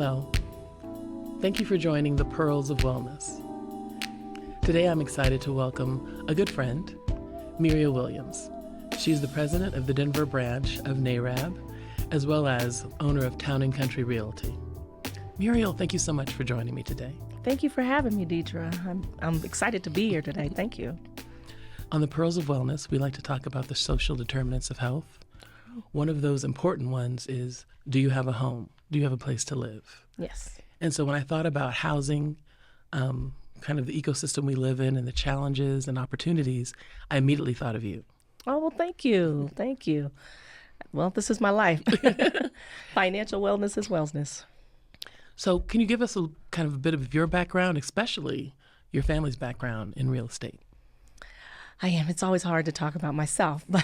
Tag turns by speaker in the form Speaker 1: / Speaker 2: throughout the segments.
Speaker 1: Hello. Thank you for joining the Pearls of Wellness. Today I'm excited to welcome a good friend, Muriel Williams. She's the president of the Denver branch of NAREB, as well as owner of Town and Country Realty. Muriel, thank you so much for joining me today.
Speaker 2: Thank you for having me, Deidre. I'm excited to be here today. Thank you.
Speaker 1: On the Pearls of Wellness, we like to talk about the social determinants of health. One of those important ones is, do you have a home? Do you have a place to live?
Speaker 2: Yes.
Speaker 1: And so when I thought about housing, kind of the ecosystem we live in and the challenges and opportunities, I immediately thought of you.
Speaker 2: Oh, well, thank you. Thank you. Well, this is my life. Financial wellness is wellness.
Speaker 1: So can you give us a kind of a bit of your background, especially your family's background in real estate?
Speaker 2: I am. It's always hard to talk about myself, but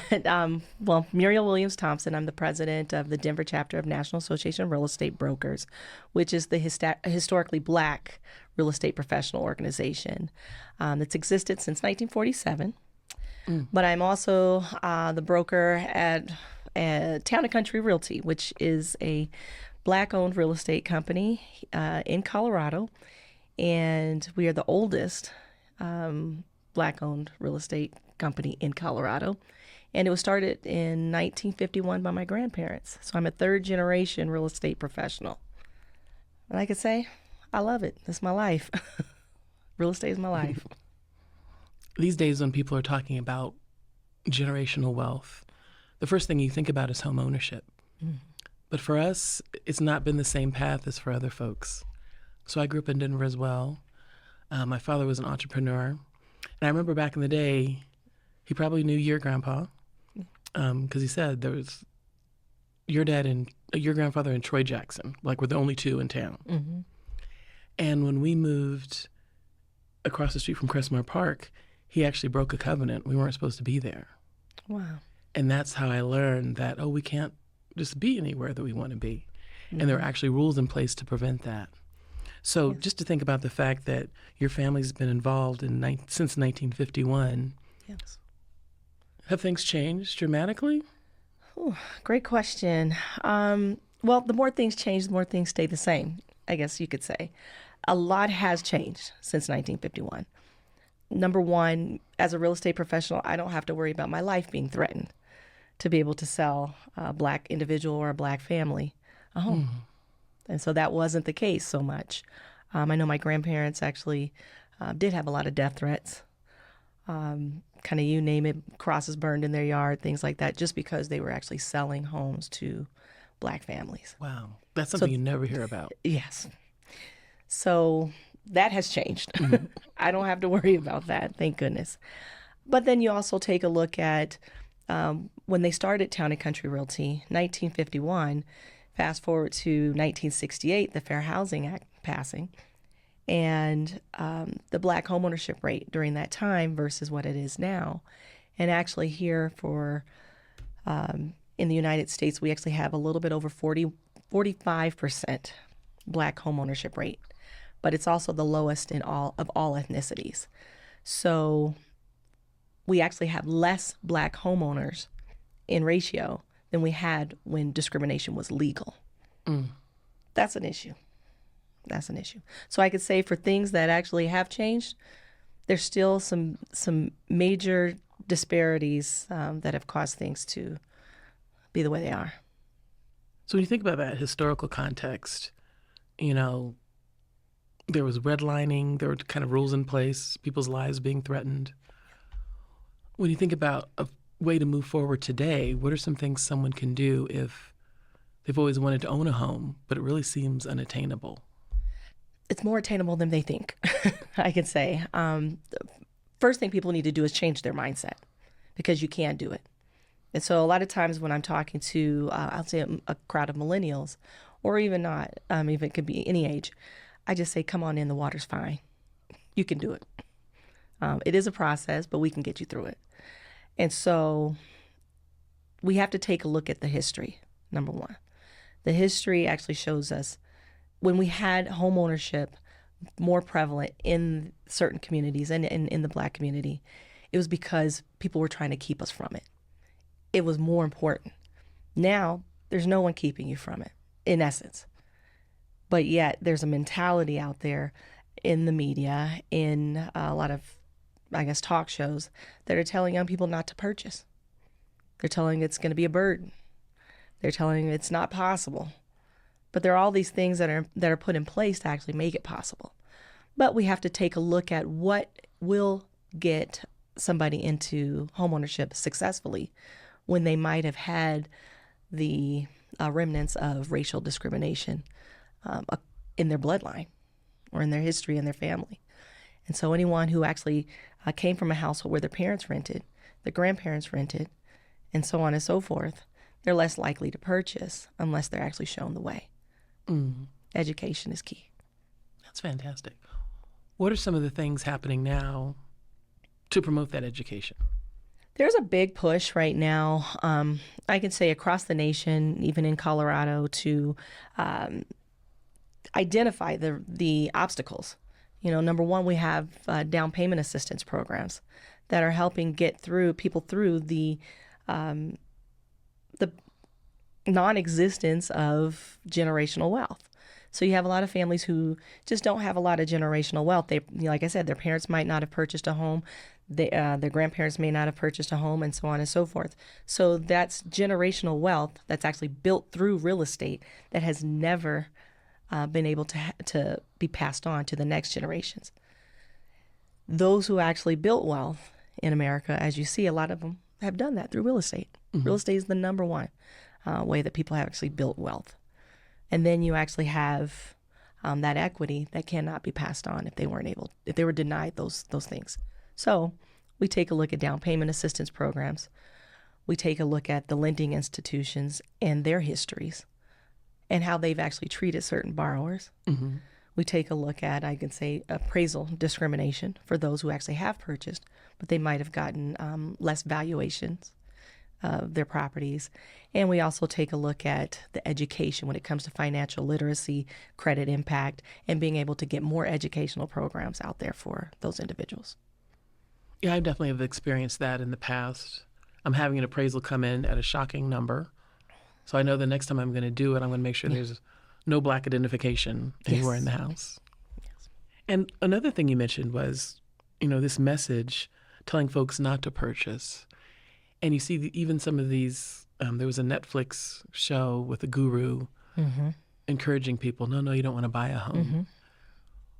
Speaker 2: Muriel Williams-Thompson. I'm the president of the Denver chapter of National Association of Real Estate Brokers, which is the historically Black real estate professional organization that's existed since 1947. But I'm also the broker at Town and Country Realty, which is a Black-owned real estate company in Colorado, and we are the oldest Black-owned real estate company in Colorado. And it was started in 1951 by my grandparents. So I'm a third-generation real estate professional. And I could say, I love it. It's my life. Real estate is my life.
Speaker 1: These days when people are talking about generational wealth, the first thing you think about is home ownership. But for us, it's not been the same path as for other folks. So I grew up in Denver as well. My father was an entrepreneur. And I remember back in the day, he probably knew your grandpa, because he said there was your dad and your grandfather and Troy Jackson, like we're the only two in town.
Speaker 2: Mm-hmm.
Speaker 1: And when we moved across the street from Crestmore Park, he actually broke a covenant. We weren't supposed to be there.
Speaker 2: Wow.
Speaker 1: And that's how I learned that, we can't just be anywhere that we want to be. Mm-hmm. And there are actually rules in place to prevent that. So just to think about the fact that your family's been involved since 1951.
Speaker 2: Yes.
Speaker 1: Have things changed dramatically?
Speaker 2: Ooh, great question. Well, the more things change, the more things stay the same, I guess you could say. A lot has changed since 1951. Number one, as a real estate professional, I don't have to worry about my life being threatened to be able to sell a Black individual or a Black family a home. And so that wasn't the case so much. I know my grandparents actually did have a lot of death threats. Kind of you name it, crosses burned in their yard, things like that, just because they were actually selling homes to Black families.
Speaker 1: Wow. That's something you never hear about.
Speaker 2: Yes. So that has changed. I don't have to worry about that, thank goodness. But then you also take a look at when they started Town and Country Realty, 1951, fast forward to 1968, the Fair Housing Act passing, and the Black homeownership rate during that time versus what it is now. And actually here in the United States, we actually have a little bit over 45% Black homeownership rate, but it's also the lowest of all ethnicities. So we actually have less Black homeowners in ratio than we had when discrimination was legal. That's an issue. That's an issue. So I could say for things that actually have changed, there's still some major disparities that have caused things to be the way they are.
Speaker 1: So when you think about that historical context, there was redlining, there were kind of rules in place, people's lives being threatened. When you think about a way to move forward today, what are some things someone can do if they've always wanted to own a home, but it really seems unattainable?
Speaker 2: It's more attainable than they think, I can say. First thing people need to do is change their mindset, because you can do it. And so a lot of times when I'm talking to, I'll say a crowd of millennials, or even not, if it could be any age, I just say, come on in, the water's fine. You can do it. It is a process, but we can get you through it. And so we have to take a look at the history, number one. The history actually shows us when we had home ownership more prevalent in certain communities and in the Black community, it was because people were trying to keep us from it. It was more important. Now, there's no one keeping you from it, in essence. But yet there's a mentality out there in the media, in a lot of, I guess, talk shows that are telling young people not to purchase. They're telling it's going to be a burden. They're telling it's not possible. But there are all these things that are put in place to actually make it possible. But we have to take a look at what will get somebody into homeownership successfully when they might have had the remnants of racial discrimination in their bloodline or in their history and their family. And so anyone who actually came from a household where their parents rented, their grandparents rented, and so on and so forth, they're less likely to purchase unless they're actually shown the way. Education is key.
Speaker 1: That's fantastic. What are some of the things happening now to promote that education?
Speaker 2: There's a big push right now, I can say across the nation, even in Colorado, to identify the obstacles. You know, number one, we have down payment assistance programs that are helping get people through the non-existence of generational wealth. So you have a lot of families who just don't have a lot of generational wealth. They, like I said, their parents might not have purchased a home. Their grandparents may not have purchased a home, and so on and so forth. So that's generational wealth that's actually built through real estate that has never been able to be passed on to the next generations. Those who actually built wealth in America, as you see, a lot of them have done that through real estate. Real estate is the number one way that people have actually built wealth. And then you actually have that equity that cannot be passed on if they were denied those things. So we take a look at down payment assistance programs. We take a look at the lending institutions and their histories and how they've actually treated certain borrowers. We take a look at, I can say, appraisal discrimination for those who actually have purchased, but they might have gotten less valuations of their properties. And we also take a look at the education when it comes to financial literacy, credit impact, and being able to get more educational programs out there for those individuals.
Speaker 1: Yeah, I definitely have experienced that in the past. I'm having an appraisal come in at a shocking number. So I know the next time I'm going to do it, I'm going to make sure there's no Black identification anywhere in the house.
Speaker 2: Yes.
Speaker 1: And another thing you mentioned was, this message telling folks not to purchase. And you see even some of these, there was a Netflix show with a guru encouraging people, no, you don't want to buy a home.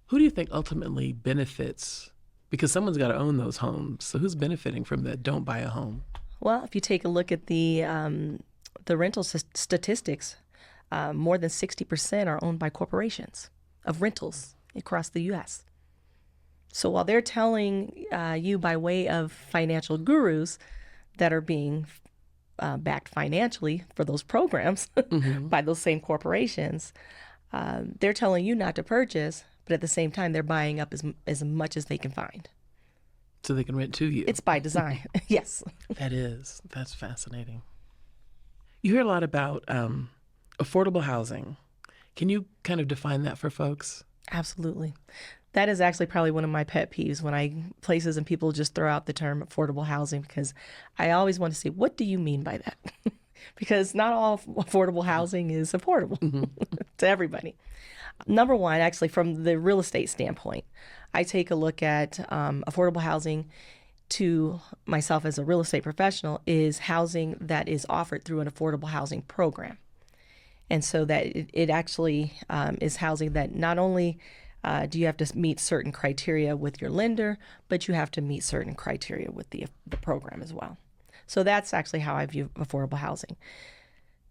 Speaker 1: Who do you think ultimately benefits? Because someone's got to own those homes. So who's benefiting from that don't buy a home? Well,
Speaker 2: if you take a look at the rental statistics, more than 60% are owned by corporations of rentals across the U.S. So while they're telling you by way of financial gurus that are being backed financially for those programs by those same corporations, they're telling you not to purchase, but at the same time, they're buying up as much as they can find.
Speaker 1: So they can rent to you.
Speaker 2: It's by design. Yes.
Speaker 1: That's fascinating. You hear a lot about affordable housing. Can you kind of define that for folks?
Speaker 2: Absolutely. That is actually probably one of my pet peeves when places and people just throw out the term affordable housing, because I always want to say, what do you mean by that? Because not all affordable housing is affordable to everybody. Number one, actually, from the real estate standpoint, I take a look at affordable housing to myself as a real estate professional is housing that is offered through an affordable housing program. And so that it actually is housing that not only do you have to meet certain criteria with your lender, but you have to meet certain criteria with the program as well. So that's actually how I view affordable housing.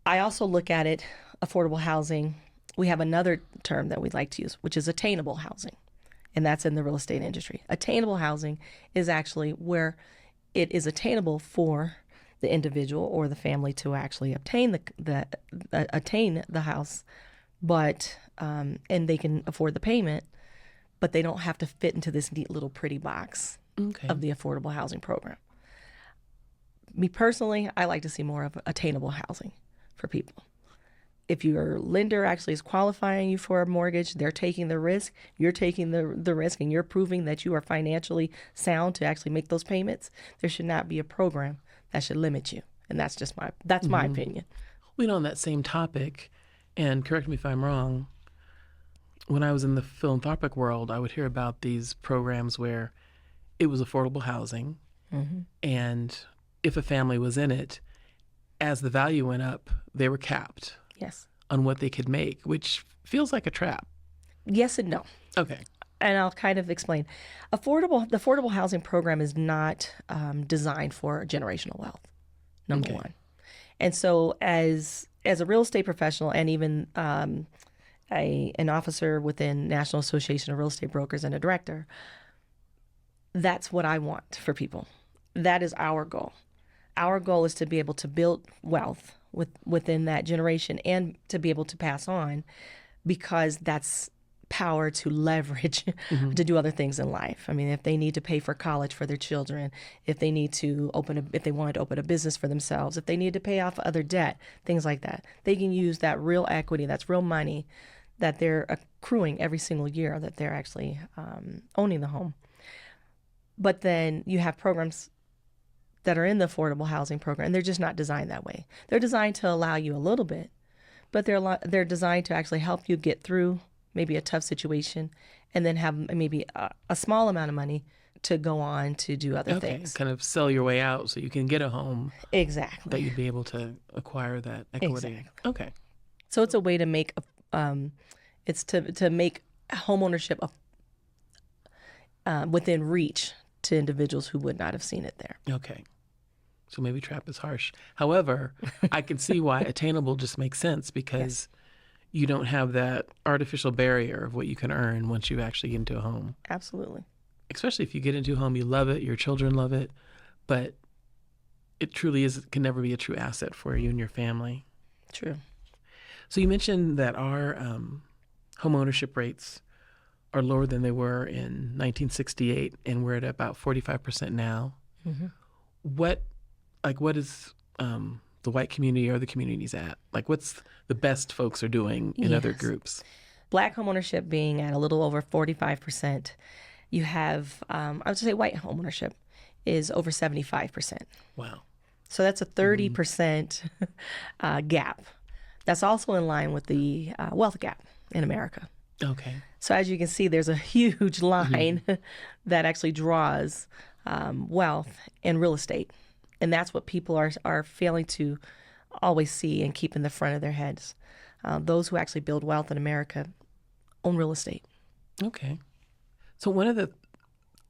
Speaker 2: I also look at it, affordable housing, we have another term that we like to use, which is attainable housing. And that's in the real estate industry. Attainable housing is actually where it is attainable for the individual or the family to actually obtain the house, but and they can afford the payment, but they don't have to fit into this neat little pretty box of the affordable housing program. Me personally, I like to see more of attainable housing for people. If your lender actually is qualifying you for a mortgage, they're taking the risk, you're taking the risk, and you're proving that you are financially sound to actually make those payments, there should not be a program that should limit you. And that's just my opinion.
Speaker 1: On that same topic, and correct me if I'm wrong, when I was in the philanthropic world, I would hear about these programs where it was affordable housing.
Speaker 2: Mm-hmm.
Speaker 1: And if a family was in it, as the value went up, they were capped
Speaker 2: Yes.
Speaker 1: on what they could make, which feels like a trap.
Speaker 2: Yes and no.
Speaker 1: Okay.
Speaker 2: And I'll kind of explain. The affordable housing program is not designed for generational wealth, number one. And so as a real estate professional and even an officer within National Association of Real Estate Brokers and a director, that's what I want for people. That is our goal. Our goal is to be able to build wealth within that generation and to be able to pass on, because that's power to leverage to do other things in life. I mean, if they need to pay for college for their children, if they need to if they wanted to open a business for themselves, if they need to pay off other debt, things like that, they can use that real equity, that's real money that they're accruing every single year that they're actually owning the home. But then you have programs that are in the affordable housing program, and they're just not designed that way. They're designed to allow you a little bit, but they're designed to actually help you get through maybe a tough situation, and then have maybe a small amount of money to go on to do other things.
Speaker 1: Kind of sell your way out so you can get a home.
Speaker 2: Exactly.
Speaker 1: That you'd be able to acquire that equity.
Speaker 2: Exactly.
Speaker 1: Okay.
Speaker 2: So it's a way to make it's to make homeownership within reach to individuals who would not have seen it there.
Speaker 1: Okay. So maybe trap is harsh. However, I can see why attainable just makes sense, because you don't have that artificial barrier of what you can earn once you actually get into a home.
Speaker 2: Absolutely.
Speaker 1: Especially if you get into a home, you love it, your children love it, but it truly can never be a true asset for you and your family.
Speaker 2: True.
Speaker 1: So you mentioned that our home ownership rates are lower than they were in 1968, and we're at about 45% now.
Speaker 2: Mm-hmm.
Speaker 1: What is the white community or the communities at? Like, what's the best folks are doing in other groups?
Speaker 2: Black homeownership being at a little over 45%. You have, I would say white homeownership is over 75%.
Speaker 1: Wow.
Speaker 2: So that's a 30% gap. That's also in line with the wealth gap in America.
Speaker 1: Okay.
Speaker 2: So as you can see, there's a huge line that actually draws wealth in real estate. And that's what people are failing to always see and keep in the front of their heads. Those who actually build wealth in America own real estate.
Speaker 1: Okay. So one of the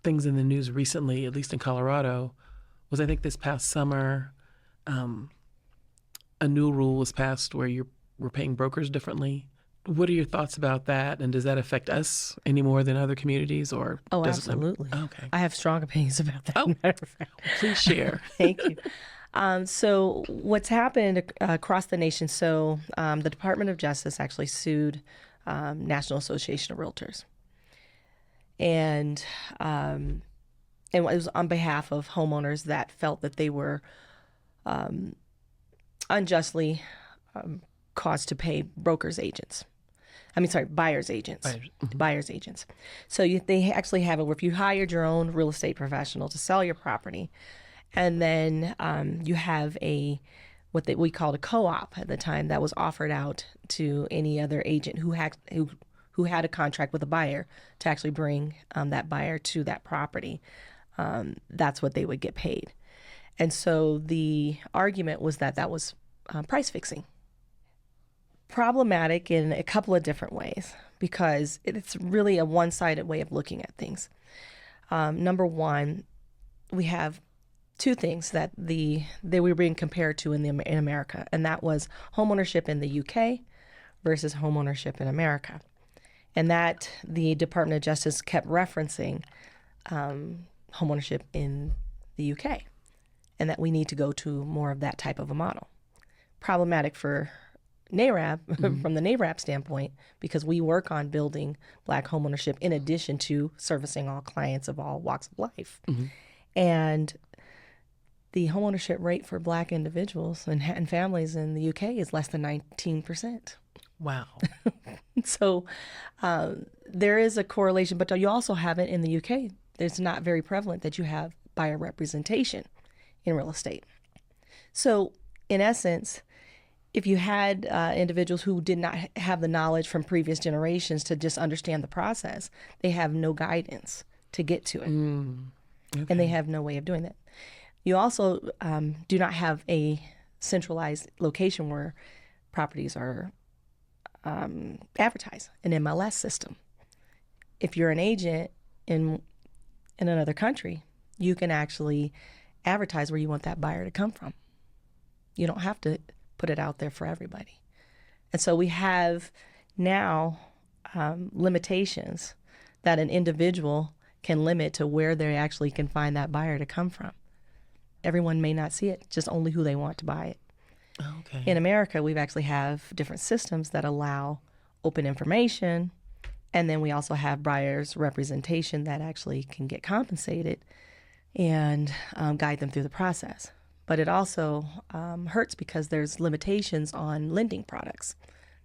Speaker 1: things in the news recently, at least in Colorado, was I think this past summer, a new rule was passed where we're paying brokers differently. What are your thoughts about that? And does that affect us any more than other communities? Or
Speaker 2: absolutely.
Speaker 1: Okay.
Speaker 2: I have strong opinions about that.
Speaker 1: Oh, matter of fact. Please share.
Speaker 2: Thank you. So what's happened across the nation, the Department of Justice actually sued National Association of Realtors. And it was on behalf of homeowners that felt that they were unjustly caused to pay buyers agents. Buyers agents. So they actually have it where if you hired your own real estate professional to sell your property, and then you have what we called a co-op at the time that was offered out to any other agent who had a contract with a buyer to actually bring that buyer to that property. That's what they would get paid. And so the argument was that was price fixing. Problematic in a couple of different ways, because it's really a one-sided way of looking at things. Number one, we have two things that they were being compared to in America, and that was homeownership in the UK versus homeownership in America. And that the Department of Justice kept referencing homeownership in the UK, and that we need to go to more of that type of a model. Problematic for NAREB, from the NAREB standpoint, because we work on building Black homeownership in addition to servicing all clients of all walks of life. And the homeownership rate for Black individuals and families in the UK is less than 19%.
Speaker 1: Wow.
Speaker 2: So there is a correlation, but you also have it in the UK. It's not very prevalent that you have buyer representation in real estate. So in essence, if you had individuals who did not have the knowledge from previous generations to just understand the process, they have no guidance to get to it.
Speaker 1: Okay.
Speaker 2: And they have no way of doing that. You also do not have a centralized location where properties are advertised, an MLS system. If you're an agent in another country, you can actually advertise where you want that buyer to come from. You don't have to put it out there for everybody. And so we have now limitations that an individual can limit to where they actually can find that buyer to come from. Everyone may not see it, just only who they want to buy it.
Speaker 1: Okay.
Speaker 2: In America, we actually have different systems that allow open information, and then we also have buyers' representation that actually can get compensated and guide them through the process. But it also hurts because there's limitations on lending products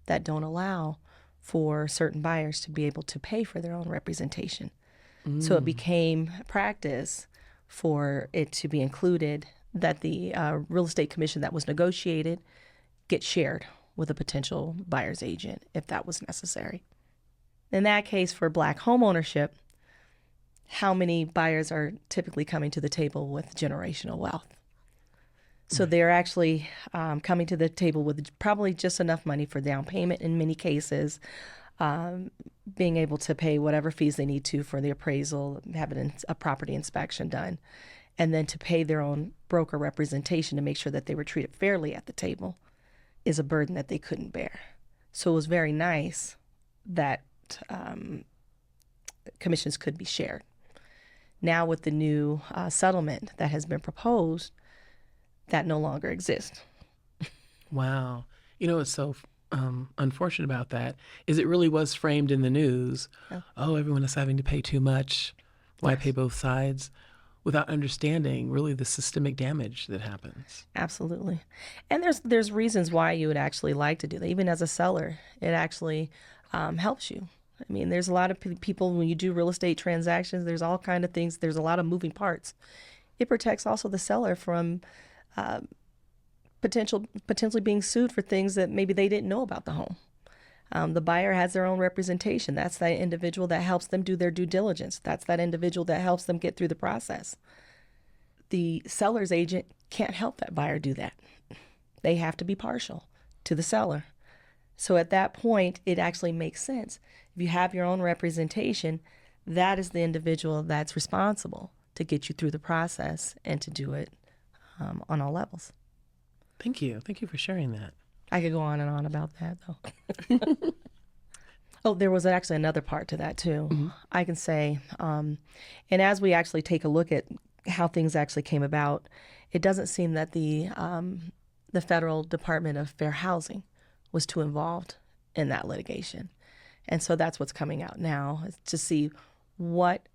Speaker 2: that don't allow for certain buyers to be able to pay for their own representation. So it became practice for it to be included that the real estate commission that was negotiated get shared with a potential buyer's agent if that was necessary. In that case, for Black home ownership, how many buyers are typically coming to the table with generational wealth? So they're actually coming to the table with probably just enough money for down payment in many cases, being able to pay whatever fees they need to for the appraisal, having a property inspection done, and then to pay their own broker representation to make sure that they were treated fairly at the table is a burden that they couldn't bear. So it was very nice that commissions could be shared. Now with the new settlement that has been proposed, that no longer exists.
Speaker 1: Wow. You know what's so unfortunate about that is it really was framed in the news. Oh, everyone is having to pay too much. Why pay both sides? Without understanding really the systemic damage that happens.
Speaker 2: Absolutely. And there's reasons why you would actually like to do that. Even as a seller, it actually helps you. I mean, there's a lot of people, when you do real estate transactions, there's all kind of things. There's a lot of moving parts. It protects also the seller from potentially being sued for things that maybe they didn't know about the home. The buyer has their own representation. That's that individual that helps them do their due diligence. That's that individual that helps them get through the process. The seller's agent can't help that buyer do that. They have to be partial to the seller. So at that point, it actually makes sense. If you have your own representation, that is the individual that's responsible to get you through the process and to do it on all levels.
Speaker 1: Thank you. Thank you for sharing that.
Speaker 2: I could go on and on about that, though. Oh, there was actually another part to that, too. Mm-hmm. I can say, and as we actually take a look at how things actually came about, it doesn't seem that the Federal Department of Fair Housing was too involved in that litigation. And so that's what's coming out now, is to see what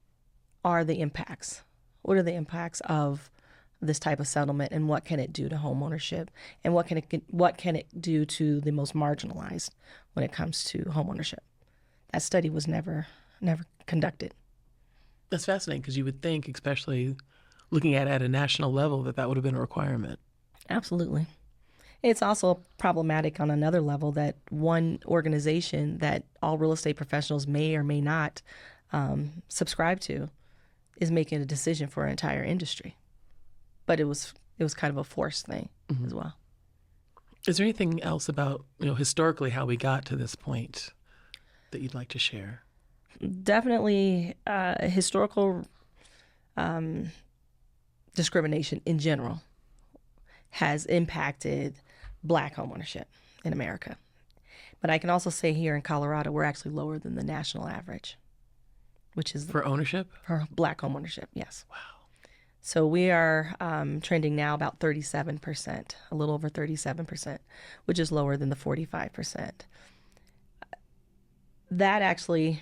Speaker 2: are the impacts. What are the impacts of this type of settlement, and what can it do to home ownership, and what can it do to the most marginalized when it comes to home ownership? That study was never conducted.
Speaker 1: That's fascinating, because you would think, especially looking at it at a national level, that would have been a requirement.
Speaker 2: Absolutely. It's also problematic on another level that one organization that all real estate professionals may or may not subscribe to is making a decision for an entire industry. But it was kind of a forced thing as well.
Speaker 1: Is there anything else about, historically how we got to this point that you'd like to share?
Speaker 2: Definitely historical discrimination in general has impacted Black homeownership in America. But I can also say here in Colorado, we're actually lower than the national average, which is
Speaker 1: for ownership?
Speaker 2: For Black homeownership, yes.
Speaker 1: Wow.
Speaker 2: So we are trending now about 37%, a little over 37%, which is lower than the 45%. That actually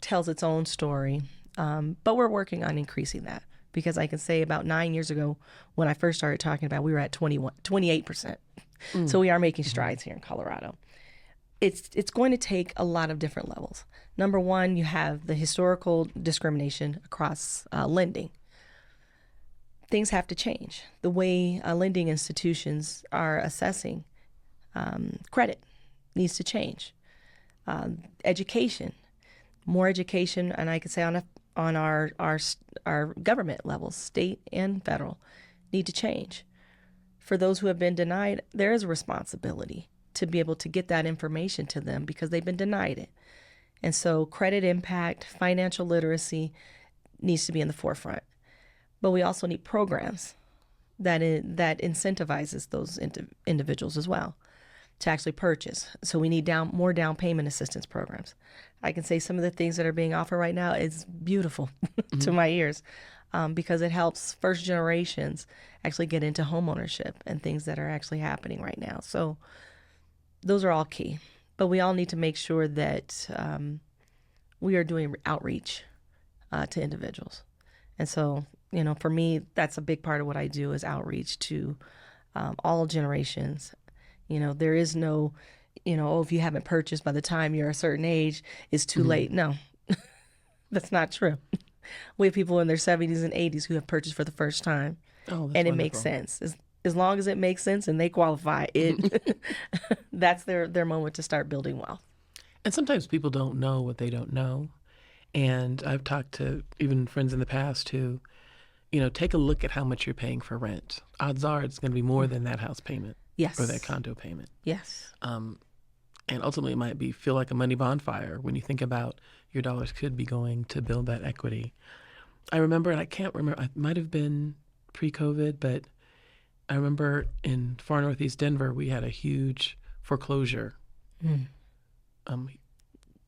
Speaker 2: tells its own story, but we're working on increasing that, because I can say about 9 years ago when I first started talking about it, we were at 28%. So we are making strides here in Colorado. It's going to take a lot of different levels. Number one, you have the historical discrimination across lending. Things have to change. The way lending institutions are assessing Credit needs to change. Education, more education, and I could say on our government levels, state and federal, need to change. For those who have been denied, there is a responsibility to be able to get that information to them because they've been denied it. And so credit impact, financial literacy needs to be in the forefront. But we also need programs that incentivizes those individuals as well to actually purchase. So we need more down payment assistance programs. I can say some of the things that are being offered right now is beautiful to my ears because it helps first generations actually get into home ownership and things that are actually happening right now. So those are all key. But we all need to make sure that we are doing outreach to individuals. And so, for me, that's a big part of what I do is outreach to all generations. There is no, if you haven't purchased by the time you're a certain age, it's too late. No, that's not true. We have people in their 70s and 80s who have purchased for the first time.
Speaker 1: Oh, that's
Speaker 2: and it
Speaker 1: wonderful.
Speaker 2: makes sense. As long as it makes sense and they qualify, that's their moment to start building wealth.
Speaker 1: And sometimes people don't know what they don't know. And I've talked to even friends in the past who, take a look at how much you're paying for rent. Odds are it's going to be more than that house payment.
Speaker 2: Yes.
Speaker 1: Or that condo payment.
Speaker 2: Yes.
Speaker 1: And ultimately it might feel like a money bonfire when you think about your dollars could be going to build that equity. I remember, and I can't remember, it might have been pre-COVID, but I remember in far northeast Denver, we had a huge foreclosure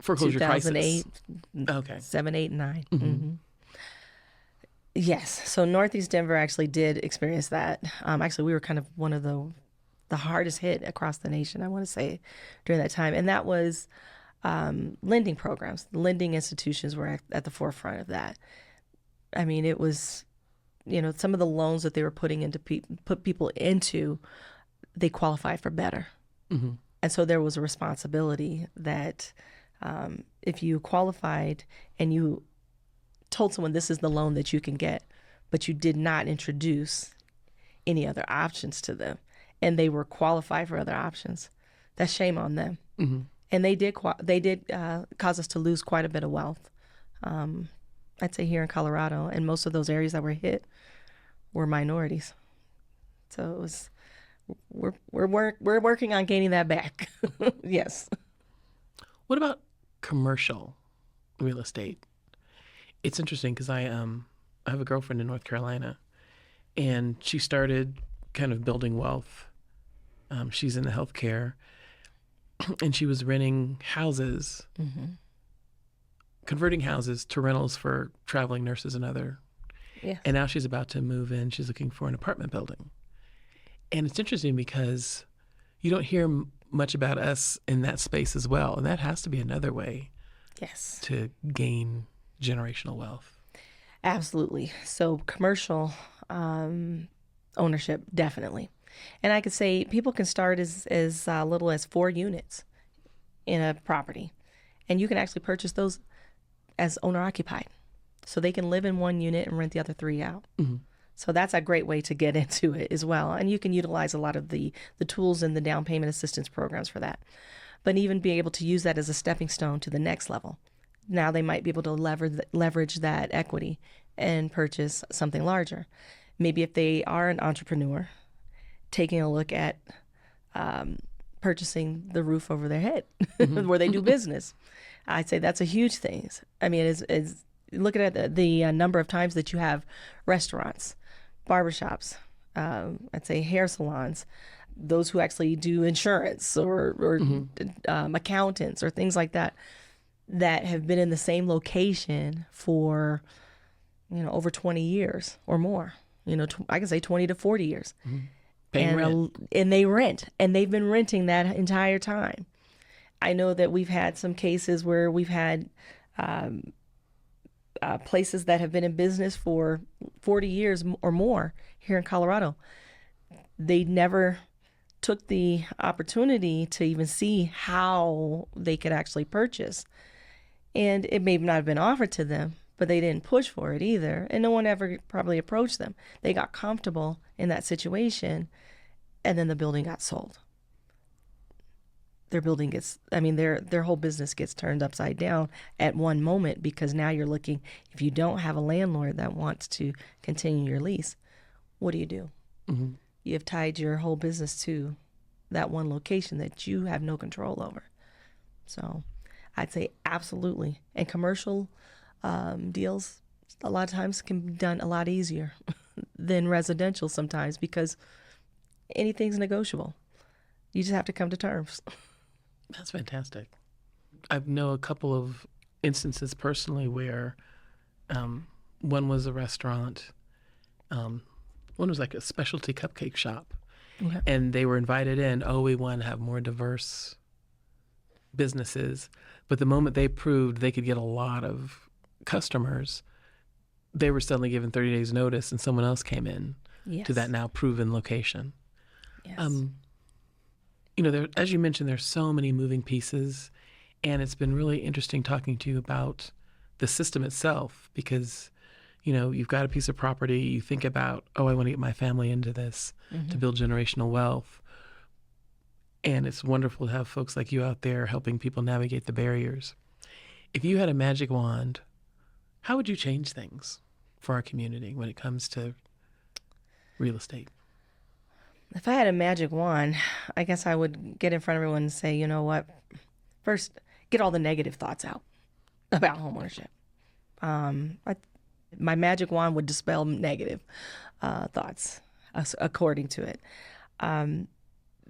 Speaker 1: foreclosure
Speaker 2: 2008,
Speaker 1: crisis. Okay.
Speaker 2: 7, 8, 9. Mm-hmm. Yes. So Northeast Denver actually did experience that. Actually, we were kind of one of the hardest hit across the nation, I want to say, during that time. And that was lending programs. The lending institutions were at the forefront of that. I mean, it was, some of the loans that they were putting put people into, they qualified for better.
Speaker 1: Mm-hmm.
Speaker 2: And so there was a responsibility that if you qualified and you told someone this is the loan that you can get, but you did not introduce any other options to them, and they were qualified for other options, that's shame on them.
Speaker 1: Mm-hmm.
Speaker 2: And they did cause us to lose quite a bit of wealth. I'd say here in Colorado, and most of those areas that were hit were minorities. So it was we're working on gaining that back. Yes.
Speaker 1: What about commercial real estate? It's interesting because I have a girlfriend in North Carolina, and she started kind of building wealth. She's in the healthcare, and she was renting houses, converting houses to rentals for traveling nurses and other.
Speaker 2: Yes.
Speaker 1: And now she's about to move in. She's looking for an apartment building. And it's interesting because you don't hear much about us in that space as well. And that has to be another way
Speaker 2: Yes.
Speaker 1: to gain generational wealth.
Speaker 2: Absolutely. So commercial ownership, definitely. And I could say people can start as little as 4 units in a property. And you can actually purchase those as owner-occupied. So they can live in 1 unit and rent the other 3 out.
Speaker 1: Mm-hmm.
Speaker 2: So that's a great way to get into it as well. And you can utilize a lot of the tools and the down payment assistance programs for that. But even be able to use that as a stepping stone to the next level. Now they might be able to leverage that equity and purchase something larger. Maybe if they are an entrepreneur, taking a look at purchasing the roof over their head where they do business. I'd say that's a huge thing. I mean, is looking at the number of times that you have restaurants, barbershops, I'd say hair salons, those who actually do insurance or accountants or things like that, that have been in the same location for, over 20 years or more. I can say 20 to 40 years.
Speaker 1: Mm-hmm. Paying rent.
Speaker 2: And they rent, and they've been renting that entire time. I know that we've had some cases where we've had places that have been in business for 40 years or more here in Colorado. They never took the opportunity to even see how they could actually purchase. And it may not have been offered to them, but they didn't push for it either. And no one ever probably approached them. They got comfortable in that situation, and then the building got sold. their building gets, I mean, their whole business gets turned upside down at one moment, because now you're looking, if you don't have a landlord that wants to continue your lease, what do?
Speaker 1: Mm-hmm.
Speaker 2: You have tied your whole business to that one location that you have no control over. So I'd say absolutely. And commercial deals a lot of times can be done a lot easier than residential sometimes, because anything's negotiable. You just have to come to terms.
Speaker 1: That's fantastic. I know a couple of instances personally where one was a restaurant, one was like a specialty cupcake shop,
Speaker 2: Okay.
Speaker 1: and they were invited in. Oh, we want to have more diverse businesses. But the moment they proved they could get a lot of customers, they were suddenly given 30 days notice, and someone else came in
Speaker 2: Yes.
Speaker 1: to that now proven location.
Speaker 2: Yes.
Speaker 1: As you mentioned, there's so many moving pieces, and it's been really interesting talking to you about the system itself, because, you've got a piece of property, you think about, oh, I want to get my family into this to build generational wealth. And it's wonderful to have folks like you out there helping people navigate the barriers. If you had a magic wand, how would you change things for our community when it comes to real estate?
Speaker 2: If I had a magic wand, I guess I would get in front of everyone and say, you know what? First, get all the negative thoughts out about homeownership. My magic wand would dispel negative thoughts, according to it.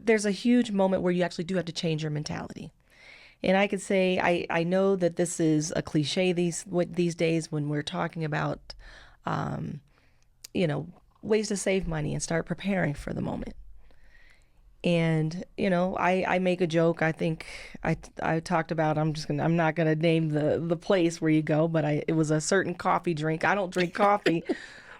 Speaker 2: There's a huge moment where you actually do have to change your mentality. And I could say, I know that this is a cliche these days when we're talking about, ways to save money and start preparing for the moment. And, I make a joke. I think I talked about, I'm not going to name the place where you go, but it was a certain coffee drink. I don't drink coffee,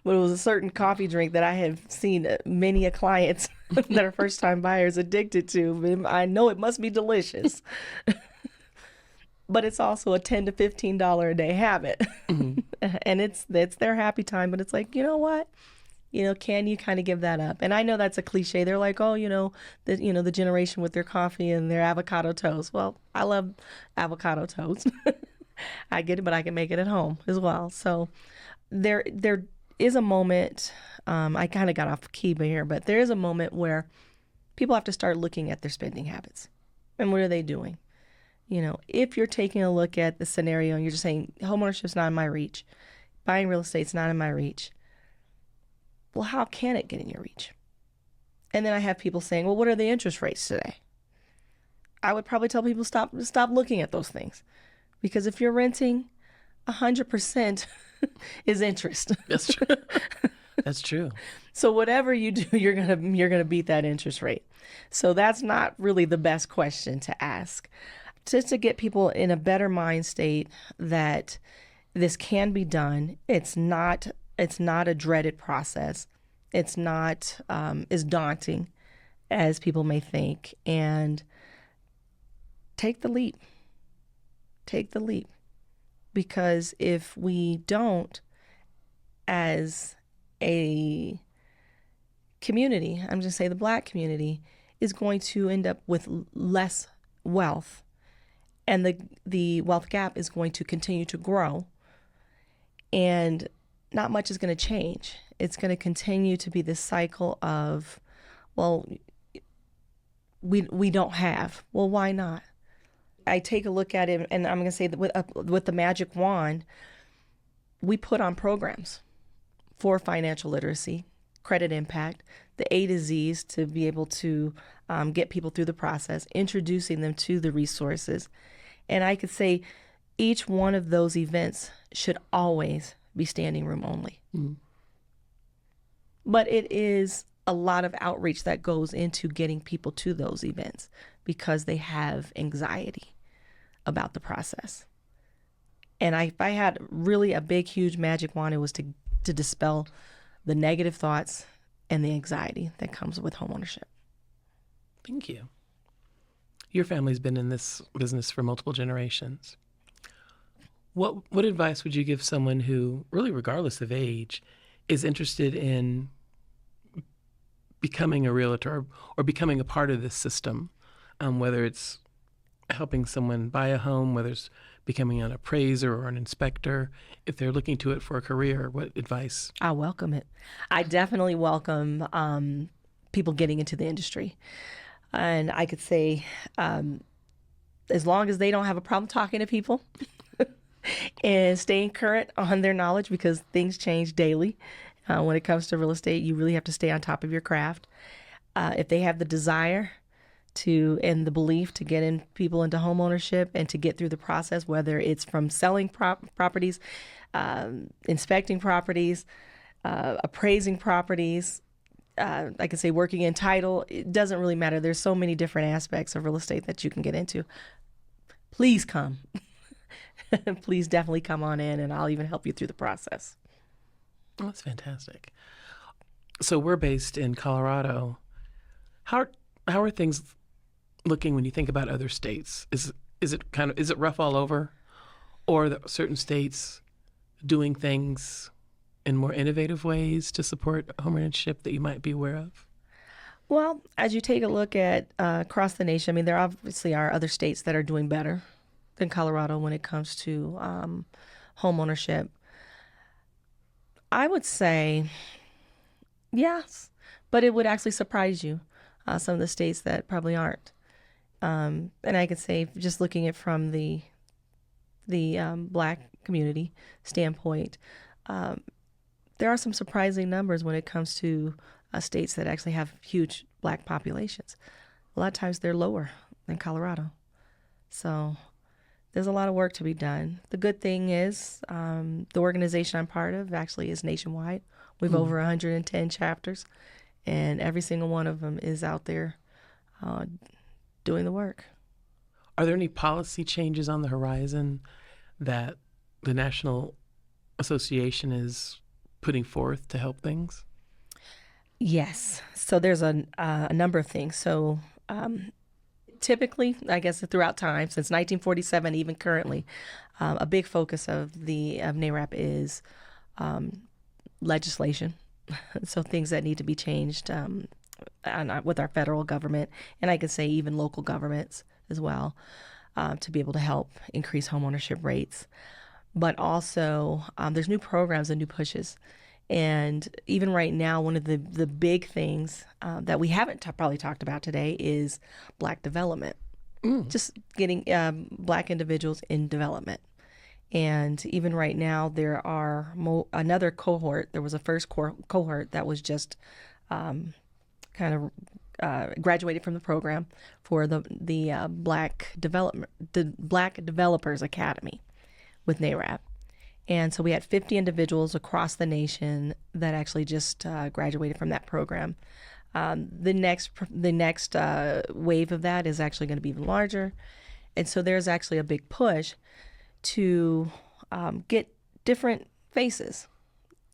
Speaker 2: but it was a certain coffee drink that I have seen many a clients that are first time buyers addicted to. I know it must be delicious, but it's also a $10 to $15 a day habit. Mm-hmm. And it's their happy time, but it's like, you know what? Can you kind of give that up? And I know that's a cliche. They're like, oh, the generation with their coffee and their avocado toast. Well, I love avocado toast. I get it, but I can make it at home as well. So there is a moment, I kind of got off key here, but there is a moment where people have to start looking at their spending habits. And what are they doing? If you're taking a look at the scenario and you're just saying, homeownership's not in my reach, buying real estate's not in my reach, well, how can it get in your reach? And then I have people saying, well, what are the interest rates today? I would probably tell people stop looking at those things, because if you're renting, 100% is interest.
Speaker 1: That's true. That's true.
Speaker 2: So whatever you do, you're gonna beat that interest rate. So that's not really the best question to ask. Just to get people in a better mind state that this can be done. It's not a dreaded process. It's not as daunting as people may think. And take the leap. Take the leap. Because if we don't, as a community, I'm just saying the Black community is going to end up with less wealth, and the wealth gap is going to continue to grow, and not much is going to change. It's going to continue to be this cycle of, well, we don't have. Well, why not? I take a look at it, and I'm going to say that with the magic wand, we put on programs for financial literacy, credit impact, the A to Z's to be able to get people through the process, introducing them to the resources. And I could say each one of those events should always be standing room only. Mm-hmm. But it is a lot of outreach that goes into getting people to those events because they have anxiety about the process. And if I had really a big, huge magic wand, it was to dispel the negative thoughts and the anxiety that comes with homeownership.
Speaker 1: Thank you. Your family's been in this business for multiple generations. What advice would you give someone who, really regardless of age, is interested in becoming a realtor or becoming a part of this system, whether it's helping someone buy a home, whether it's becoming an appraiser or an inspector, if they're looking to it for a career, what advice?
Speaker 2: I welcome it. I definitely welcome people getting into the industry. And I could say, as long as they don't have a problem talking to people and staying current on their knowledge, because things change daily. When it comes to real estate, you really have to stay on top of your craft. If they have the desire to and the belief to get in people into home ownership and to get through the process, whether it's from selling properties, inspecting properties, appraising properties, I could say working in title, it doesn't really matter. There's so many different aspects of real estate that you can get into. Please come. Please definitely come on in, and I'll even help you through the process.
Speaker 1: Oh, that's fantastic. So we're based in Colorado. How are things looking when you think about other states? Is it rough all over, or are there certain states doing things in more innovative ways to support homeownership that you might be aware of?
Speaker 2: Well, as you take a look at across the nation, I mean, there obviously are other states that are doing better than Colorado when it comes to home ownership. I would say yes, but it would actually surprise you, some of the states that probably aren't. And I could say, just looking at from the Black community standpoint, there are some surprising numbers when it comes to states that actually have huge Black populations. A lot of times they're lower than Colorado. So there's a lot of work to be done. The good thing is the organization I'm part of actually is nationwide. We've over 110 chapters, and every single one of them is out there doing the work.
Speaker 1: Are there any policy changes on the horizon that the National Association is putting forth to help things?
Speaker 2: Yes. So there's a number of things. So typically, I guess throughout time, since 1947, even currently, a big focus of NAREB is legislation. So things that need to be changed with our federal government, and I could say even local governments as well, to be able to help increase homeownership rates. But also, there's new programs and new pushes. And even right now, one of the big things that we haven't probably talked about today is Black development. Just getting Black individuals in development. And even right now, there are another cohort. There was a first cohort that was just graduated from the program for the Black Developers Academy with NAREB. And so we had 50 individuals across the nation that actually just graduated from that program. The next wave of that is actually going to be even larger. And so there's actually a big push to get different faces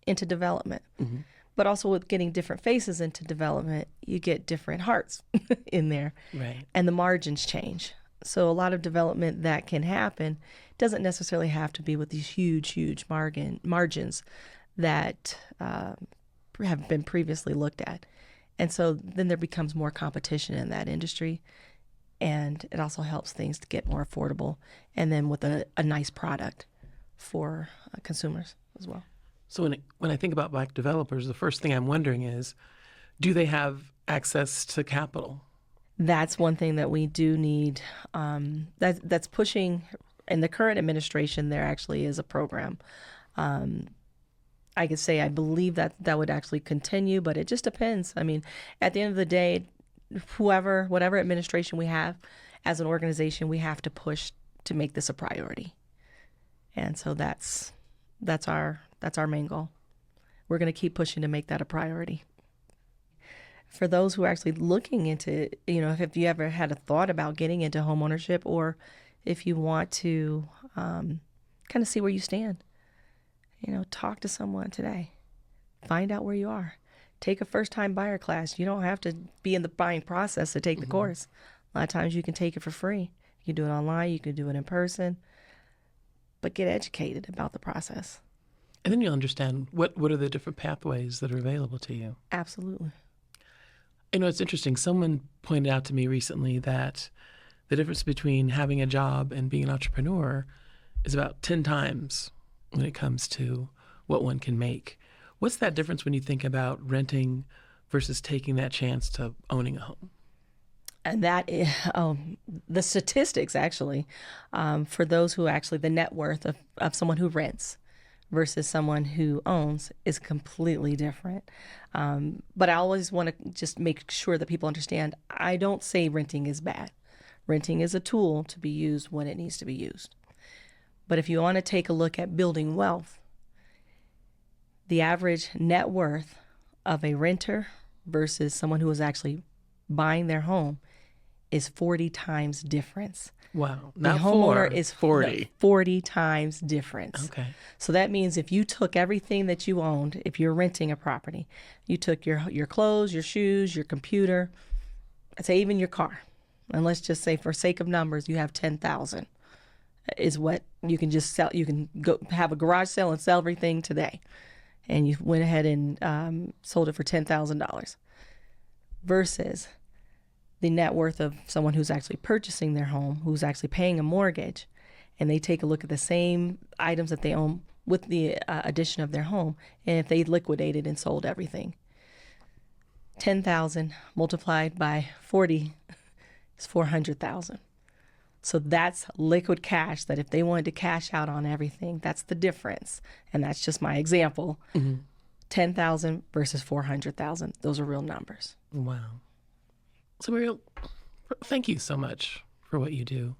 Speaker 2: into development. Mm-hmm. But also with getting different faces into development, you get different hearts in there.
Speaker 1: Right.
Speaker 2: And the margins change. So a lot of development that can happen doesn't necessarily have to be with these huge margins that have been previously looked at. And so then there becomes more competition in that industry. And it also helps things to get more affordable, and then with a nice product for consumers as well.
Speaker 1: So when I think about Black developers, the first thing I'm wondering is, do they have access to capital?
Speaker 2: That's one thing that we do need. That's pushing. In the current administration, there actually is a program. I could say I believe that would actually continue, but it just depends. I mean, at the end of the day, whatever administration we have, as an organization, we have to push to make this a priority. And so that's our main goal. We're going to keep pushing to make that a priority. For those who are actually looking into, if you ever had a thought about getting into homeownership, or if you want to kind of see where you stand, talk to someone today. Find out where you are. Take a first-time buyer class. You don't have to be in the buying process to take the course. A lot of times you can take it for free. You can do it online. You can do it in person. But get educated about the process.
Speaker 1: And then you'll understand what are the different pathways that are available to you.
Speaker 2: Absolutely.
Speaker 1: It's interesting. Someone pointed out to me recently that the difference between having a job and being an entrepreneur is about 10 times when it comes to what one can make. What's that difference when you think about renting versus taking that chance to owning a home?
Speaker 2: And that is, the statistics actually, for those who actually, the net worth of someone who rents versus someone who owns is completely different. But I always want to just make sure that people understand, I don't say renting is bad. Renting is a tool to be used when it needs to be used. But if you want to take a look at building wealth, the average net worth of a renter versus someone who is actually buying their home is 40 times difference.
Speaker 1: Wow.
Speaker 2: The
Speaker 1: Not
Speaker 2: homeowner
Speaker 1: 4,
Speaker 2: is
Speaker 1: 40.
Speaker 2: 40 times difference.
Speaker 1: Okay.
Speaker 2: So that means if you took everything that you owned, if you're renting a property, you took your clothes, your shoes, your computer, I'd say even your car, and let's just say for sake of numbers, you have 10,000 is what you can just sell. You can go have a garage sale and sell everything today. And you went ahead and sold it for $10,000 versus the net worth of someone who's actually purchasing their home, who's actually paying a mortgage, and they take a look at the same items that they own with the addition of their home, and if they liquidated and sold everything, 10,000 multiplied by 40 is 400,000. So that's liquid cash that if they wanted to cash out on everything, that's the difference. And that's just my example. 10,000 versus 400,000. Those are real numbers.
Speaker 1: Wow. So Muriel, thank you so much for what you do.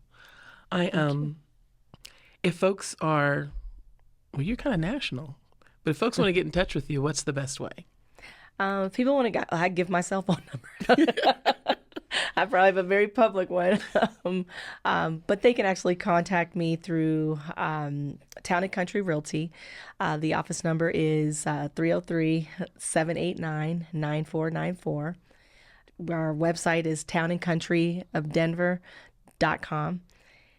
Speaker 1: If folks are, well, you're kind of national, but if folks want to get in touch with you, what's the best way?
Speaker 2: If people want to, I give my cell phone number. I probably have a very public one. But they can actually contact me through Town and Country Realty. The office number is 303-789-9494. Our website is townandcountryofdenver.com.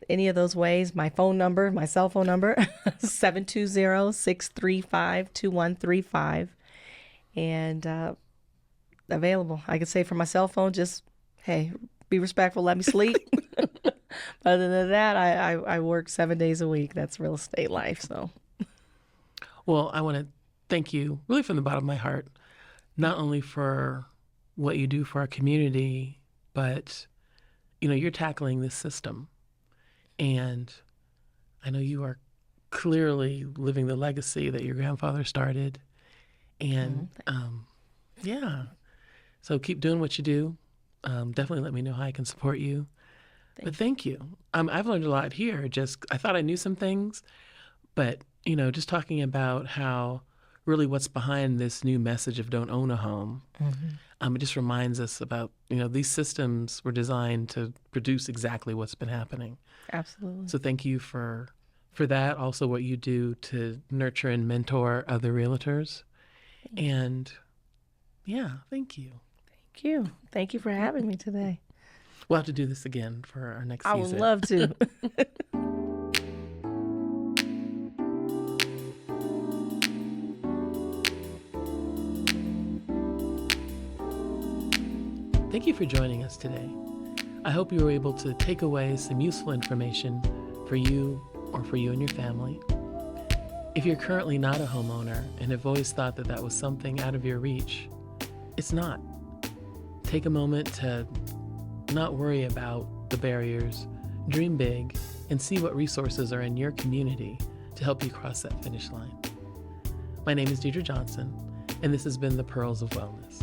Speaker 2: Any of those ways, my phone number, my cell phone number, 720-635-2135. And available. I could say for my cell phone, just, hey, be respectful, let me sleep. Other than that, I work 7 days a week. That's real estate life. So,
Speaker 1: well, I want to thank you really from the bottom of my heart, not only for what you do for our community, but, you know, you're tackling this system. And I know you are clearly living the legacy that your grandfather started. And yeah, so keep doing what you do. Definitely let me know how I can support you. But thank you. I've learned a lot here. I thought I knew some things, but, you know, just talking about how really what's behind this new message of don't own a home. It just reminds us about, you know, these systems were designed to produce exactly what's been happening.
Speaker 2: absolutely.
Speaker 1: So thank you for that. Also what you do to nurture and mentor other realtors. And yeah, thank you.
Speaker 2: Thank you. Thank you for having me today.
Speaker 1: We'll have to do this again for our next
Speaker 2: I
Speaker 1: season.
Speaker 2: would love to.
Speaker 1: Thank you for joining us today. I hope you were able to take away some useful information for you or for you and your family. If you're currently not a homeowner and have always thought that that was something out of your reach, it's not. Take a moment to not worry about the barriers, dream big, and see what resources are in your community to help you cross that finish line. My name is Deidre Johnson, and this has been The Pearls of Wellness.